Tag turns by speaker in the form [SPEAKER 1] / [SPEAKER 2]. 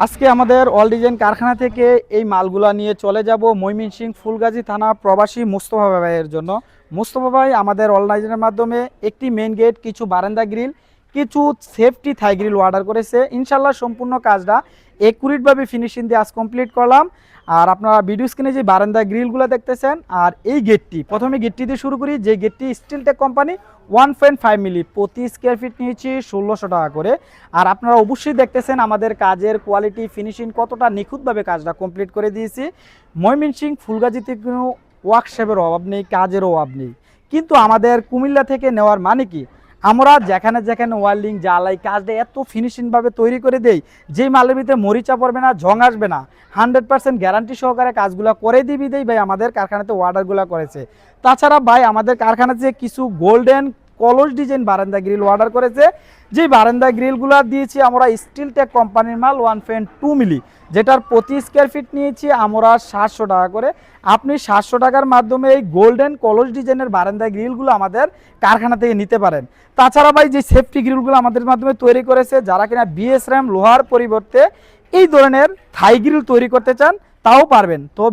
[SPEAKER 1] আজকে আমাদের all design কারখানা থেকে এই মালগুলা নিয়ে চলে যাব ময়মনসিংহ ফুলগাজী থানা প্রবাসী মুস্তফা ভাইয়ের জন্য। মুস্তফা ভাই আমাদের অল ডিজাইনের মাধ্যমে একটি মেন গেট, কিছু বারান্দা গ্রিল, কিছু সেফটি থাই গ্রিল অর্ডার করেছে। ইনশাল্লাহ সম্পূর্ণ কাজটা একুরেটভাবে ফিনিশিং দিয়ে আজ কমপ্লিট করলাম। আর আপনারা ভিডিও স্ক্রিনে যে বারান্দা গ্রিলগুলো দেখতেছেন, আর এই গেটটি, প্রথমে গেটটি দিয়ে শুরু করি। যে গেটটি স্টিলটেক কোম্পানি 1.5 মিলি, প্রতি স্কোয়ার ফিট নিয়েছি 1600 টাকা করে। আর আপনারা অবশ্যই দেখতেছেন আমাদের কাজের কোয়ালিটি, ফিনিশিং কতটা নিখুঁতভাবে কাজটা কমপ্লিট করে দিয়েছি। ময়মনসিংহ ফুলগাজীতে কোনো ওয়ার্কশপের অভাব নেই, কাজের অভাব নেই। কিন্তু আমাদের কুমিল্লা থেকে নেওয়ার মানে কি, আমরা যেখানে যেখানে ওয়ার্ল্ডিং জ্বালাই কাজটা এত ফিনিশিংভাবে তৈরি করে দেই, যেই মালের ভিতরে মরিচা পড়বে না, ঝং আসবে না, 100% গ্যারান্টি সহকারে কাজগুলো করে দিবি দেই ভাই আমাদের কারখানাতে অর্ডারগুলো করেছে। তাছাড়া ভাই আমাদের কারখানাতে কিছু গোল্ডেন কলস ডিজাইন বারান্দা গ্রিল অর্ডার করেছে। যে বারান্দা গ্রিলগুলো দিয়েছি আমরা স্টিলটেক কোম্পানির মাল 1.2 মিলি, যেটার প্রতি স্কোয়ার ফিট নিয়েছি আমরা 700 টাকা করে। আপনি 700 টাকার মাধ্যমে এই গোল্ডেন কলস ডিজাইনের বারান্দা গ্রিলগুলো আমাদের কারখানা থেকে নিতে পারেন। তাছাড়া ভাই যে সেফটি গ্রিলগুলো আমাদের মাধ্যমে তৈরি করেছে, যারা কিনা বিএসআরএম লোহার পরিবর্তে এই ধরনের থাই গ্রিল তৈরি করতে চান তাও পারবেন। তো